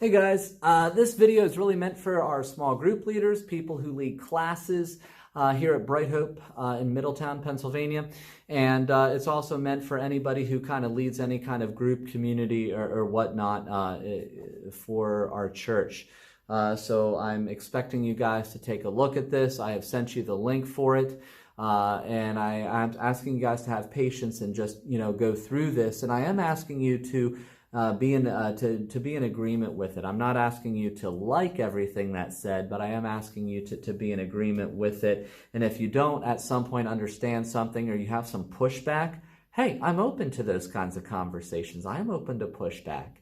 Hey guys, this video is really meant for our small group leaders, people who lead classes here at Bright Hope in Middletown, Pennsylvania. And it's also meant for anybody who kind of leads any kind of group, community, or whatnot for our church. So I'm expecting you guys to take a look at this. I have sent you the link for it. And I'm asking you guys to have patience and just, go through this. And I am asking you to be in agreement with it. I'm not asking you to like everything that's said, but I am asking you to be in agreement with it. And if you don't at some point understand something or you have some pushback, hey, I'm open to those kinds of conversations. I am open to pushback.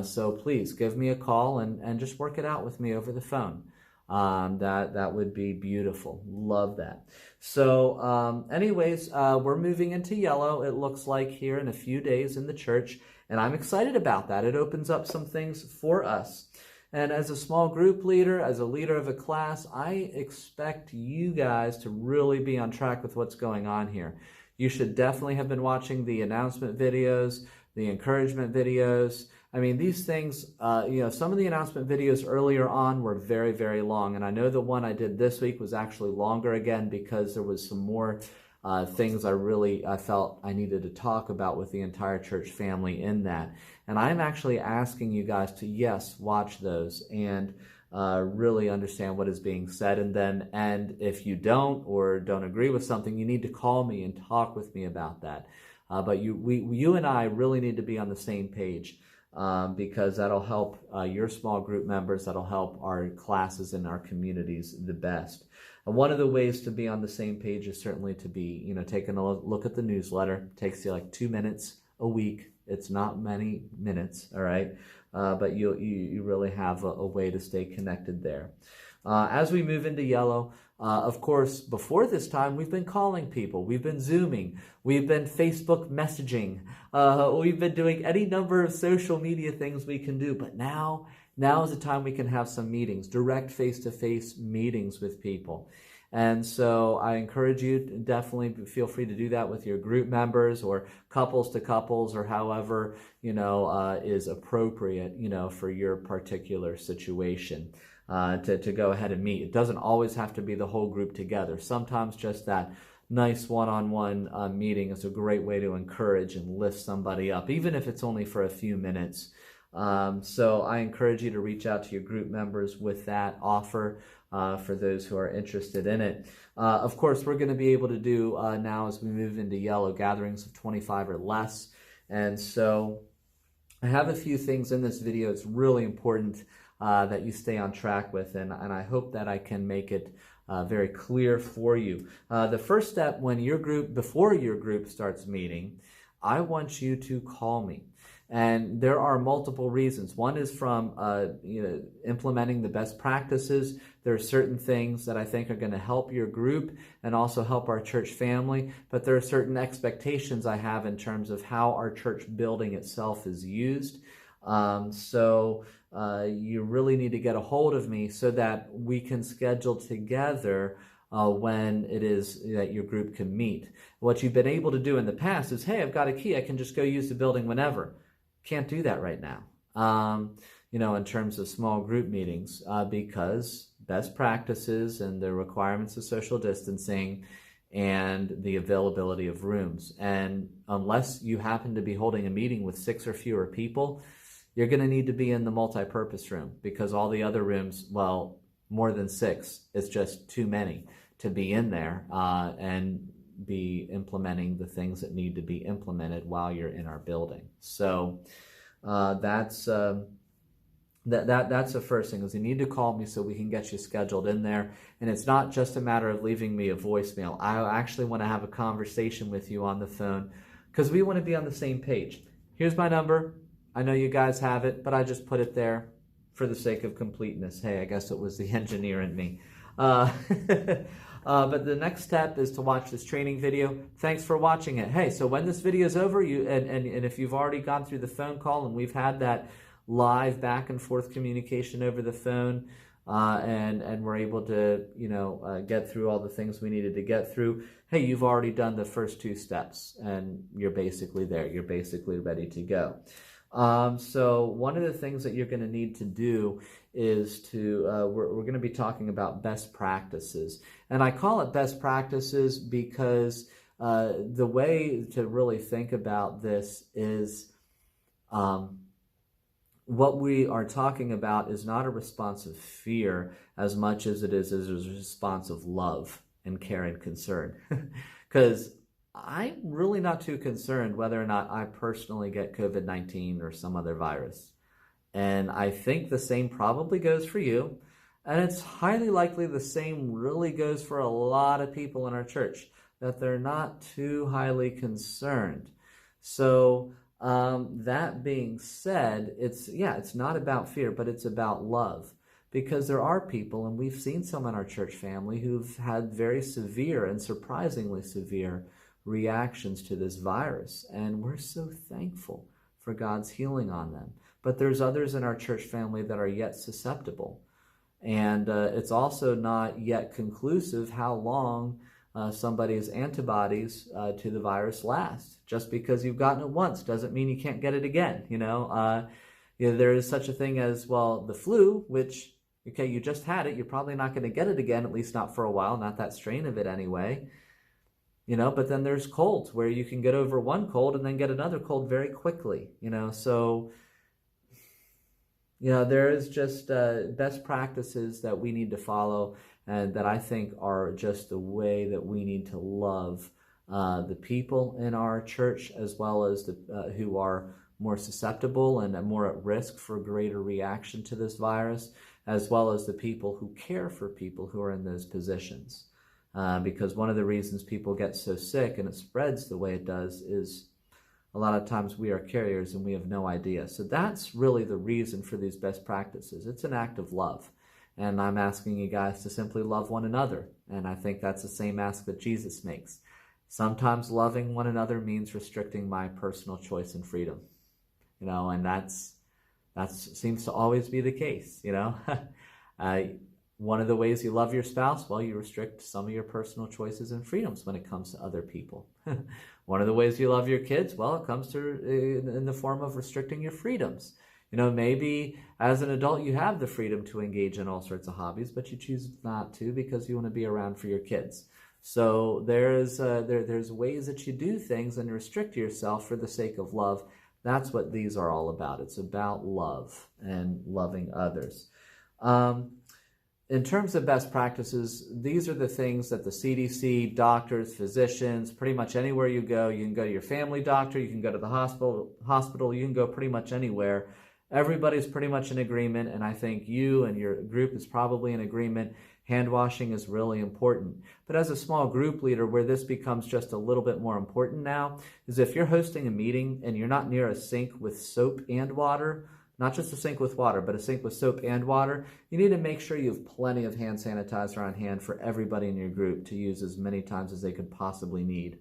So please give me a call and just work it out with me over the phone. That would be beautiful. Love that. So anyways, we're moving into yellow, it looks like, here in a few days in the church. And I'm excited about that. It opens up some things for us. And as a small group leader, as a leader of a class, I expect you guys to really be on track with what's going on here. You should definitely have been watching the announcement videos, the encouragement videos. I mean, these things, some of the announcement videos earlier on were very, very long. And I know the one I did this week was actually longer again because there was some more things I felt I needed to talk about with the entire church family in that. And I'm actually asking you guys to, yes, watch those and really understand what is being said. And if you don't or don't agree with something, you need to call me and talk with me about that. But you and I really need to be on the same page because that'll help your small group members, that'll help our classes and our communities the best. And one of the ways to be on the same page is certainly to be, taking a look at the newsletter. It takes you like 2 minutes a week. It's not many minutes, all right? But you really have a way to stay connected there. As we move into yellow, of course, before this time, we've been calling people. We've been Zooming. We've been Facebook messaging. We've been doing any number of social media things we can do. But now is the time we can have some meetings, direct face-to-face meetings with people. And so I encourage you to definitely feel free to do that with your group members or couples to couples or however, is appropriate, for your particular situation. To go ahead and meet. It doesn't always have to be the whole group together. Sometimes just that nice one-on-one meeting is a great way to encourage and lift somebody up, even if it's only for a few minutes. So I encourage you to reach out to your group members with that offer for those who are interested in it. Of course, we're going to be able to do now as we move into yellow gatherings of 25 or less. And so I have a few things in this video. It's really important that you stay on track with, and I hope that I can make it very clear for you. The first step before your group starts meeting, I want you to call me. And there are multiple reasons. One is from implementing the best practices. There are certain things that I think are going to help your group and also help our church family, but there are certain expectations I have in terms of how our church building itself is used. So you really need to get a hold of me so that we can schedule together when it is that your group can meet. What you've been able to do in the past is, hey, I've got a key, I can just go use the building whenever. Can't do that right now, in terms of small group meetings, because best practices and the requirements of social distancing and the availability of rooms. And unless you happen to be holding a meeting with 6 or fewer people, you're going to need to be in the multi-purpose room because all the other rooms, well, more than 6, it's just too many to be in there and be implementing the things that need to be implemented while you're in our building. So that's the first thing is you need to call me so we can get you scheduled in there. And it's not just a matter of leaving me a voicemail. I actually want to have a conversation with you on the phone because we want to be on the same page. Here's my number. I know you guys have it, but I just put it there for the sake of completeness. Hey, I guess it was the engineer in me. But the next step is to watch this training video. Thanks for watching it. Hey, so when this video is over, and if you've already gone through the phone call and we've had that live back and forth communication over the phone, and we're able to get through all the things we needed to get through, hey, you've already done the first 2 steps and you're basically there. You're basically ready to go. So one of the things that you're going to need to do is we're going to be talking about best practices. And I call it best practices because the way to really think about this is what we are talking about is not a response of fear as much as it is a response of love and care and concern. Because I'm really not too concerned whether or not I personally get COVID-19 or some other virus. And I think the same probably goes for you. And it's highly likely the same really goes for a lot of people in our church, that they're not too highly concerned. So that being said, it's not about fear, but it's about love. Because there are people, and we've seen some in our church family, who've had very severe and surprisingly severe reactions to this virus. And we're so thankful for God's healing on them. But there's others in our church family that are yet susceptible. And it's also not yet conclusive how long somebody's antibodies to the virus last. Just because you've gotten it once doesn't mean you can't get it again. There is such a thing as, well, the flu, which, okay, you just had it. You're probably not going to get it again, at least not for a while, not that strain of it anyway. But then there's colds where you can get over one cold and then get another cold very quickly, so there is just best practices that we need to follow, and that I think are just the way that we need to love the people in our church, as well as the who are more susceptible and more at risk for greater reaction to this virus, as well as the people who care for people who are in those positions. Because one of the reasons people get so sick and it spreads the way it does is a lot of times we are carriers and we have no idea. So that's really the reason for these best practices. It's an act of love. And I'm asking you guys to simply love one another. And I think that's the same ask that Jesus makes. Sometimes loving one another means restricting my personal choice and freedom. And that seems to always be the case, One of the ways you love your spouse, well, you restrict some of your personal choices and freedoms when it comes to other people. One of the ways you love your kids, well, it comes in the form of restricting your freedoms. Maybe as an adult you have the freedom to engage in all sorts of hobbies, but you choose not to because you want to be around for your kids. So there's ways that you do things and restrict yourself for the sake of love. That's what these are all about. It's about love and loving others. In terms of best practices, these are the things that the CDC, doctors, physicians, pretty much anywhere you can go to your family doctor, you can go to the hospital, you can go pretty much anywhere. Everybody's pretty much in agreement, and I think you and your group is probably in agreement. Hand washing is really important. But as a small group leader, where this becomes just a little bit more important now, is if you're hosting a meeting and you're not near a sink with soap and water, not just a sink with water, but a sink with soap and water, you need to make sure you have plenty of hand sanitizer on hand for everybody in your group to use as many times as they could possibly need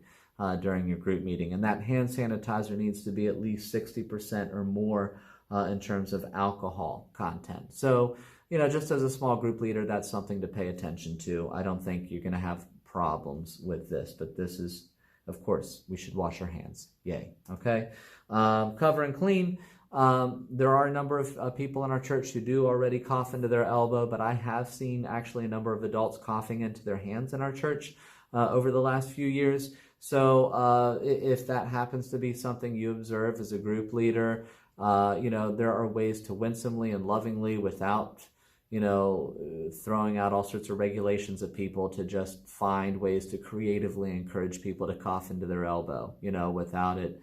during your group meeting. And that hand sanitizer needs to be at least 60% or more in terms of alcohol content. So, just as a small group leader, that's something to pay attention to. I don't think you're going to have problems with this, but this is, of course, we should wash our hands. Yay. Okay. Cover and clean. There are a number of people in our church who do already cough into their elbow, but I have seen actually a number of adults coughing into their hands in our church over the last few years. So if that happens to be something you observe as a group leader, there are ways to winsomely and lovingly, without throwing out all sorts of regulations at people, to just find ways to creatively encourage people to cough into their elbow, without it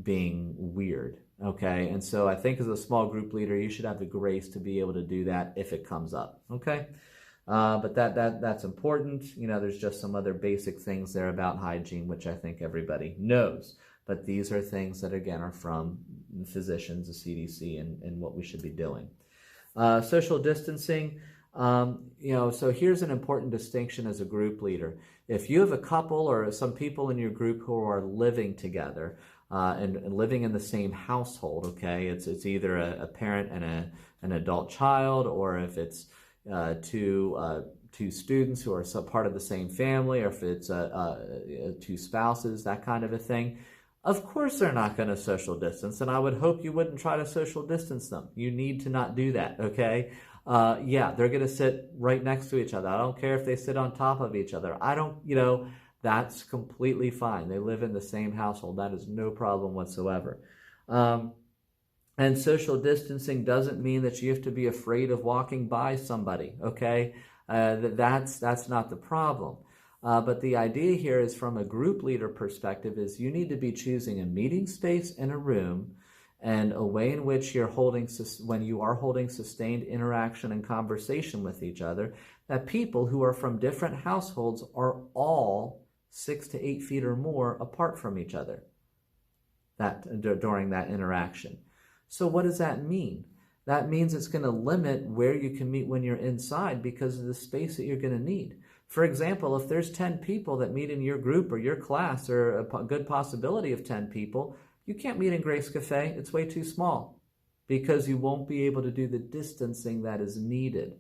being weird. Okay, and so I think as a small group leader, you should have the grace to be able to do that if it comes up. Okay, but that's important. There's just some other basic things there about hygiene, which I think everybody knows. But these are things that, again, are from physicians, the CDC, and what we should be doing. Social distancing. So here's an important distinction as a group leader. If you have a couple or some people in your group who are living together, and living in the same household, okay, it's either a parent and an adult child, or if it's two students who are part of the same family, or if it's two spouses, that kind of a thing. Of course they're not going to social distance, and I would hope you wouldn't try to social distance them. You need to not do that, okay? Yeah, they're going to sit right next to each other. I don't care if they sit on top of each other. I don't, that's completely fine. They live in the same household. That is no problem whatsoever. And social distancing doesn't mean that you have to be afraid of walking by somebody, okay? That's not the problem. But the idea here is, from a group leader perspective, is you need to be choosing a meeting space in a room and a way in which when you are holding sustained interaction and conversation with each other, that people who are from different households are all 6 to 8 feet or more apart from each other during that interaction. So what does that mean? That means it's going to limit where you can meet when you're inside because of the space that you're going to need. For example, if there's 10 people that meet in your group or your class, or a good possibility of 10 people, you can't meet in Grace Cafe. It's way too small because you won't be able to do the distancing that is needed.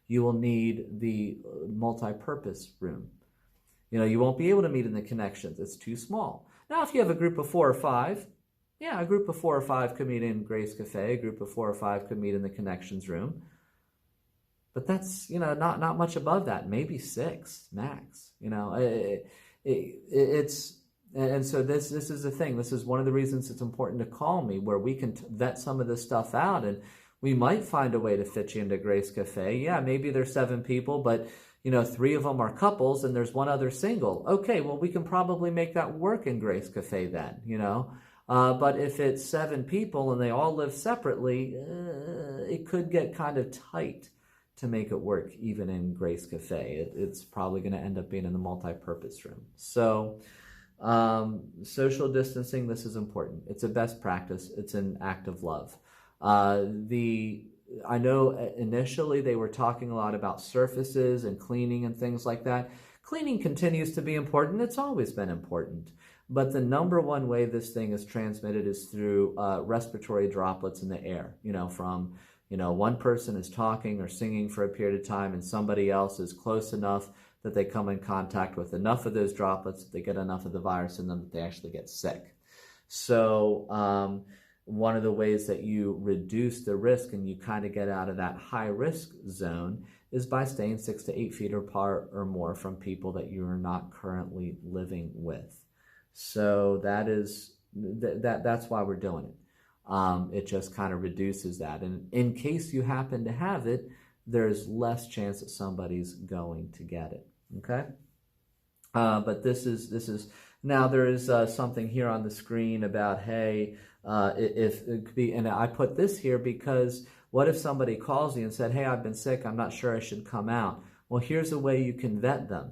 You will need the multi-purpose room. You won't be able to meet in the connections. It's too small. Now, if you have a group of 4 or 5, yeah, a group of 4 or 5 could meet in Grace Cafe. A group of 4 or 5 could meet in the connections room. But that's, not much above that. Maybe 6 max. And so this is the thing. This is one of the reasons it's important to call me, where we can vet some of this stuff out, and we might find a way to fit you into Grace Cafe. Yeah, maybe there's 7 people, but 3 of them are couples and there's 1 other single. Okay, well, we can probably make that work in Grace Cafe then, But if it's 7 people and they all live separately, it could get kind of tight to make it work even in Grace Cafe. It's probably going to end up being in the multi-purpose room. So social distancing, this is important. It's a best practice. It's an act of love. I know initially they were talking a lot about surfaces and cleaning and things like that. Cleaning continues to be important. It's always been important. But the number one way this thing is transmitted is through respiratory droplets in the air, from one person is talking or singing for a period of time and somebody else is close enough that they come in contact with enough of those droplets, that they get enough of the virus in them that they actually get sick. So one of the ways that you reduce the risk and you kind of get out of that high risk zone is by staying 6 to 8 feet apart or more from people that you are not currently living with. So that's why we're doing it. It just kind of reduces that. And in case you happen to have it, there's less chance that somebody's going to get it. Okay? But this is now there is something here on the screen about, hey, if it could be, and I put this here because what if somebody calls you and said, hey, I've been sick, I'm not sure I should come out. Well, here's a way you can vet them.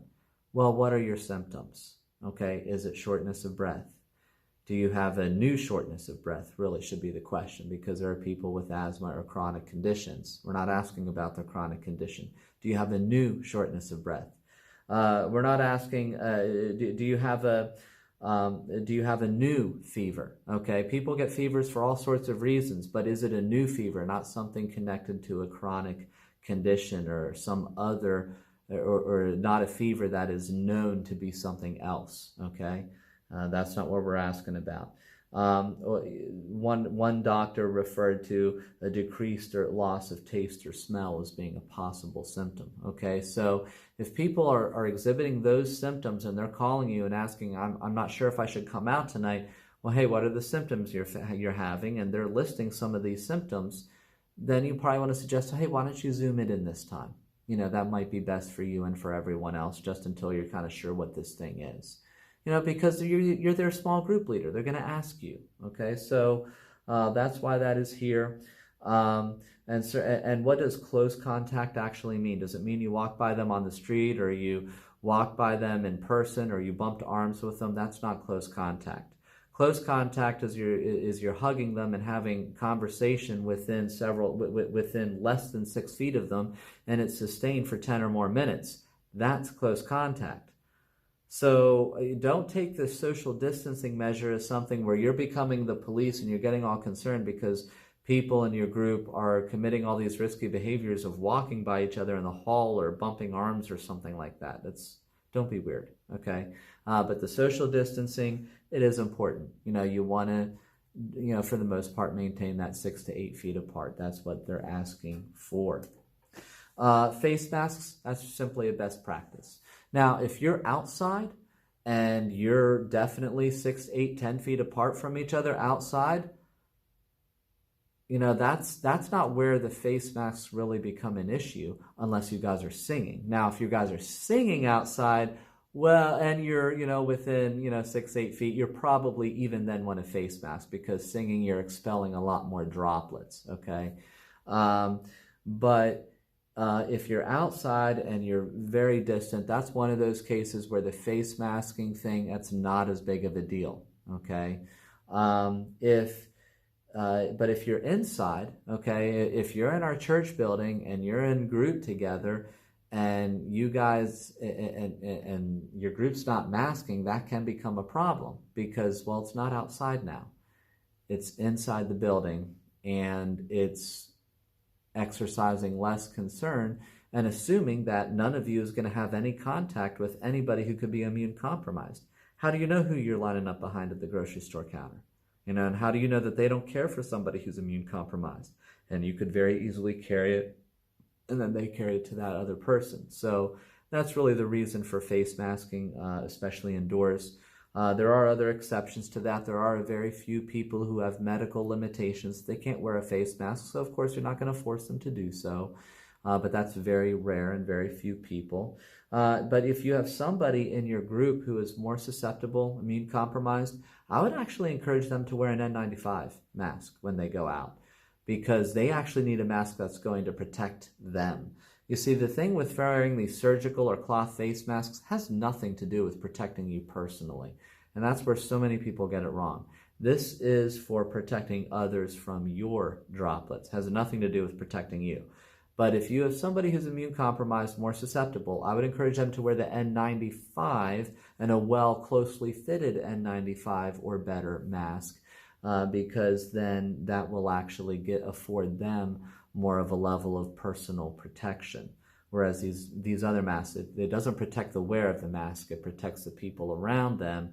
Well, what are your symptoms? Okay, is it shortness of breath? Do you have a new shortness of breath? Really should be the question, because there are people with asthma or chronic conditions. We're not asking about their chronic condition. Do you have a new shortness of breath? We're not asking, do you have a new fever? Okay, people get fevers for all sorts of reasons, but is it a new fever, not something connected to a chronic condition or some other, or not a fever that is known to be something else? Okay. That's not what we're asking about. One doctor referred to a decreased or loss of taste or smell as being a possible symptom. Okay, so if people are exhibiting those symptoms and they're calling you and asking, I'm not sure if I should come out tonight. Well, hey, what are the symptoms you're having? And they're listing some of these symptoms. Then you probably want to suggest, hey, why don't you Zoom it in this time? That might be best for you and for everyone else, just until you're kind of sure what this thing is. Because you're their small group leader. They're going to ask you, okay? So that's why that is here. And what does close contact actually mean? Does it mean you walk by them on the street, or you walk by them in person, or you bumped arms with them? That's not close contact. Close contact is you're hugging them and having conversation within less than 6 feet of them, and it's sustained for 10 or more minutes. That's close contact. So don't take this social distancing measure as something where you're becoming the police and you're getting all concerned because people in your group are committing all these risky behaviors of walking by each other in the hall or bumping arms or something like that. Don't be weird, okay? But the social distancing, it is important. You want to, for the most part, maintain that 6 to 8 feet apart. That's what they're asking for. Face masks, that's simply a best practice. Now, if you're outside and you're definitely 6, 8, 10 feet apart from each other outside, that's not where the face masks really become an issue unless you guys are singing. Now, if you guys are singing outside, well, and you're, within, 6, 8 feet, you're probably even then want a face mask because singing, you're expelling a lot more droplets, okay? But if you're outside and you're very distant, that's one of those cases where the face masking thing, that's not as big of a deal, okay? But if you're inside, okay, if you're in our church building and you're in group together and you guys and your group's not masking, that can become a problem because, well, it's not outside now. It's inside the building and it's exercising less concern and assuming that none of you is going to have any contact with anybody who could be immune compromised. How do you know who you're lining up behind at the grocery store counter? And how do you know that they don't care for somebody who's immune compromised? And you could very easily carry it and then they carry it to that other person. So that's really the reason for face masking, especially indoors. There are other exceptions to that. There are very few people who have medical limitations. They can't wear a face mask, so of course you're not going to force them to do so. But that's very rare and very few people. But if you have somebody in your group who is more susceptible, immune compromised, I would actually encourage them to wear an N95 mask when they go out because they actually need a mask that's going to protect them. You see, the thing with wearing these surgical or cloth face masks has nothing to do with protecting you personally. And that's where so many people get it wrong. This is for protecting others from your droplets. It has nothing to do with protecting you. But if you have somebody who's immune compromised, more susceptible, I would encourage them to wear the N95 and a closely fitted N95 or better mask because then that will actually afford them more of a level of personal protection. Whereas these other masks, it doesn't protect the wearer of the mask, it protects the people around them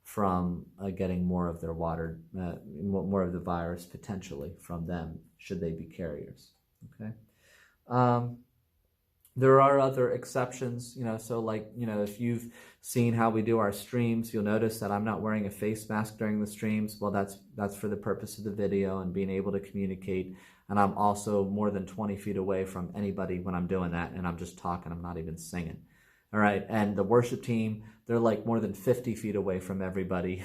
from getting more of their more of the virus potentially from them, should they be carriers, okay? There are other exceptions, so like, if you've seen how we do our streams, you'll notice that I'm not wearing a face mask during the streams. Well, that's for the purpose of the video and being able to communicate. And I'm also more than 20 feet away from anybody when I'm doing that. And I'm just talking, I'm not even singing. All right. And the worship team, they're like more than 50 feet away from everybody.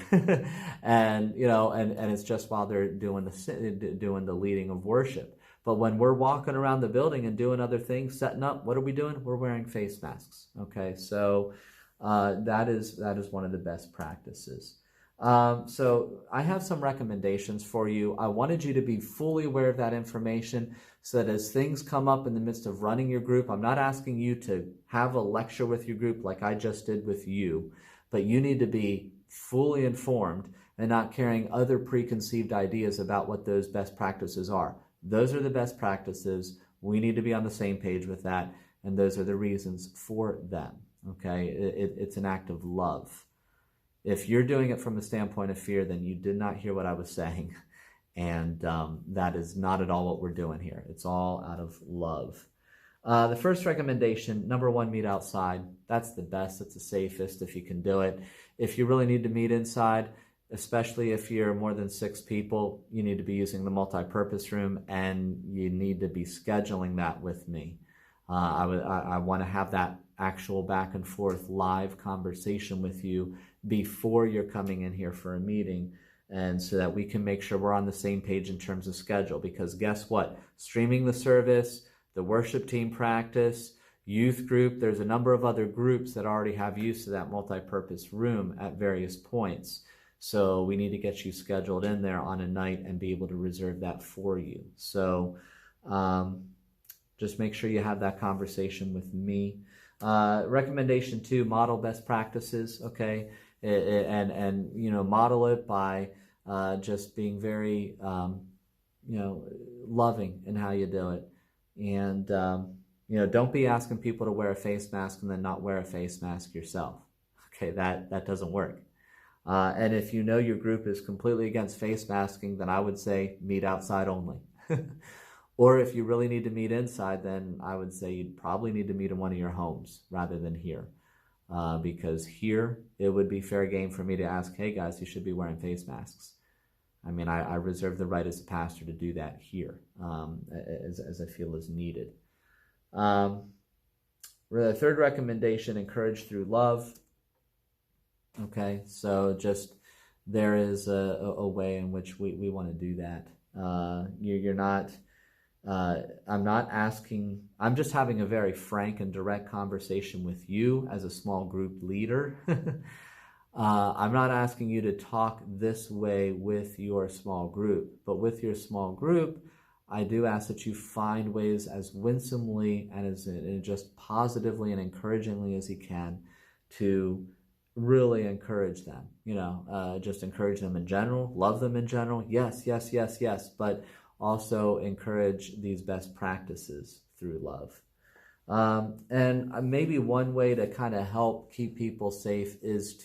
And, and it's just while they're doing the leading of worship. But when we're walking around the building and doing other things, setting up, what are we doing? We're wearing face masks. Okay, so that is one of the best practices. So I have some recommendations for you. I wanted you to be fully aware of that information so that as things come up in the midst of running your group, I'm not asking you to have a lecture with your group like I just did with you, but you need to be fully informed and not carrying other preconceived ideas about what those best practices are. Those are the best practices. We need to be on the same page with that, and those are the reasons for them, okay? It's an act of love. If you're doing it from the standpoint of fear, then you did not hear what I was saying, and that is not at all what we're doing here. It's all out of love. The first recommendation, number one, meet outside. That's the best. It's the safest if you can do it. If you really need to meet inside, especially if you're more than 6 people, you need to be using the multi-purpose room and you need to be scheduling that with me. I want to have that actual back and forth live conversation with you before you're coming in here for a meeting, and so that we can make sure we're on the same page in terms of schedule. Because guess what? Streaming the service, the worship team practice, youth group, there's a number of other groups that already have use of that multi-purpose room at various points. So we need to get you scheduled in there on a night and be able to reserve that for you. So just make sure you have that conversation with me. Recommendation 2, model best practices, okay? And model it by just being very, loving in how you do it. And Don't be asking people to wear a face mask and then not wear a face mask yourself. Okay, that doesn't work. And if you know your group is completely against face masking, then I would say meet outside only. Or if you really need to meet inside, then I would say you'd probably need to meet in one of your homes rather than here. Because here, it would be fair game for me to ask, hey guys, you should be wearing face masks. I mean, I reserve the right as a pastor to do that here, as I feel is needed. The third recommendation, encourage through love. Okay, so just there is a way in which we want to do that. You're not... I'm just having a very frank and direct conversation with you as a small group leader. I'm not asking you to talk this way with your small group, but with your small group, I do ask that you find ways as winsomely and as just positively and encouragingly as you can to really encourage them. Just encourage them in general, love them in general. Yes, yes, yes, yes, but also encourage these best practices through love. And maybe one way to kind of help keep people safe is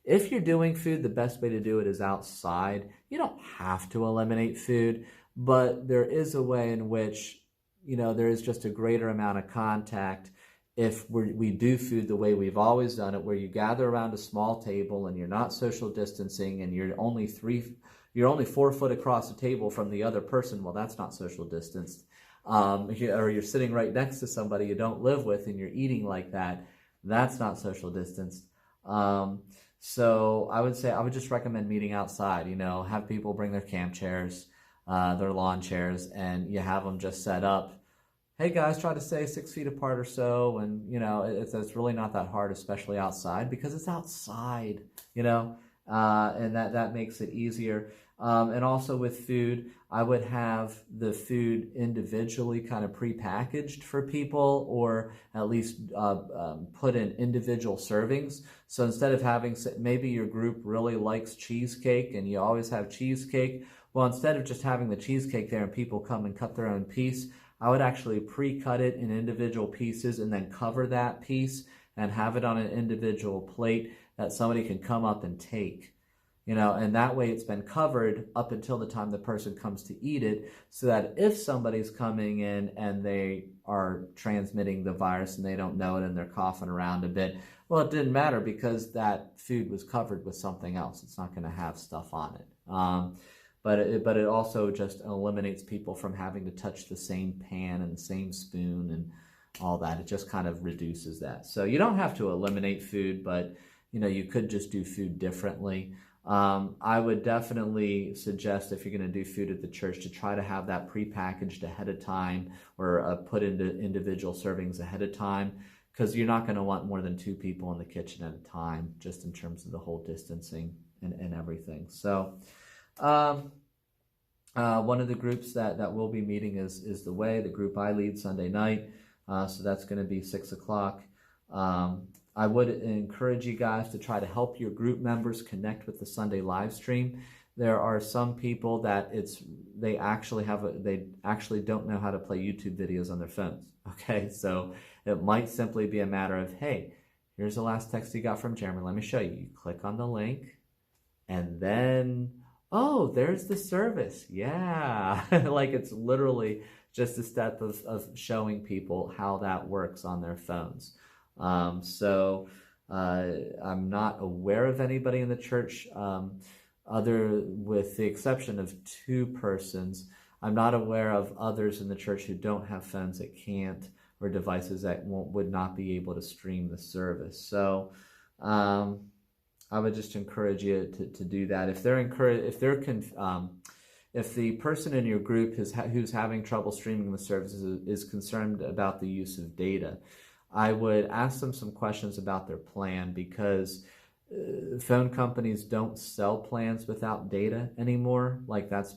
if you're doing food, the best way to do it is outside. You don't have to eliminate food, but there is a way in which, there is just a greater amount of contact if we do food the way we've always done it, where you gather around a small table and you're not social distancing and you're only 4 foot across the table from the other person. Well, that's not social distanced. Or you're sitting right next to somebody you don't live with and you're eating like that. That's not social distanced. So I would just recommend meeting outside. Have people bring their camp chairs, their lawn chairs, and you have them just set up. Hey guys, try to stay 6 feet apart or so. And it's really not that hard, especially outside, because it's outside, and that makes it easier. And also with food, I would have the food individually kind of prepackaged for people, or at least put in individual servings. So instead of having, maybe your group really likes cheesecake and you always have cheesecake. Well, instead of just having the cheesecake there and people come and cut their own piece, I would actually pre-cut it in individual pieces and then cover that piece and have it on an individual plate that somebody can come up and take. And that way it's been covered up until the time the person comes to eat it, so that if somebody's coming in and they are transmitting the virus and they don't know it and they're coughing around a bit, well, it didn't matter because that food was covered with something else. It's not going to have stuff on it. But it also just eliminates people from having to touch the same pan and the same spoon and all that. It just kind of reduces that. So you don't have to eliminate food, but you could just do food differently. I would definitely suggest, if you're going to do food at the church, to try to have that prepackaged ahead of time, or put into individual servings ahead of time, because you're not going to want more than 2 people in the kitchen at a time, just in terms of the whole distancing and everything. So one of the groups that will be meeting is the Way, the group I lead Sunday night. So that's going to be 6 o'clock. I would encourage you guys to try to help your group members connect with the Sunday live stream. There are some people that they actually don't know how to play YouTube videos on their phones. Okay, so it might simply be a matter of, hey, here's the last text you got from Jeremy. Let me show you. You click on the link, and then, oh, there's the service. Yeah, like it's literally just a step of showing people how that works on their phones. So I'm not aware of anybody in the church, with the exception of 2 persons. I'm not aware of others in the church who don't have phones that can't, or devices that would not be able to stream the service. So I would just encourage you to do that. If the person in your group who's having trouble streaming the services is concerned about the use of data, I would ask them some questions about their plan, because phone companies don't sell plans without data anymore. Like that's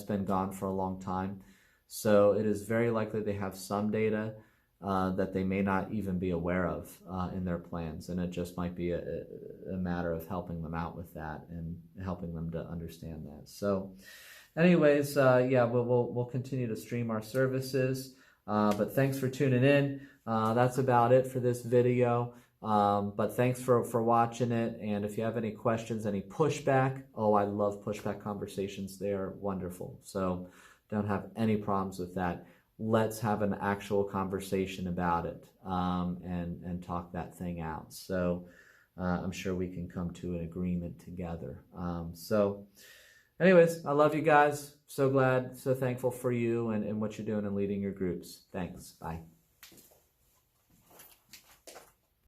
been gone for a long time. So it is very likely they have some data that they may not even be aware of in their plans, and it just might be a matter of helping them out with that and helping them to understand that. So anyways, yeah, we'll continue to stream our services. But thanks for tuning in. That's about it for this video. But thanks for watching it. And if you have any questions, any pushback, oh, I love pushback conversations. They are wonderful. So don't have any problems with that. Let's have an actual conversation about it, and talk that thing out. So I'm sure we can come to an agreement together. So anyways, I love you guys. So glad, so thankful for you and what you're doing and leading your groups. Thanks. Bye.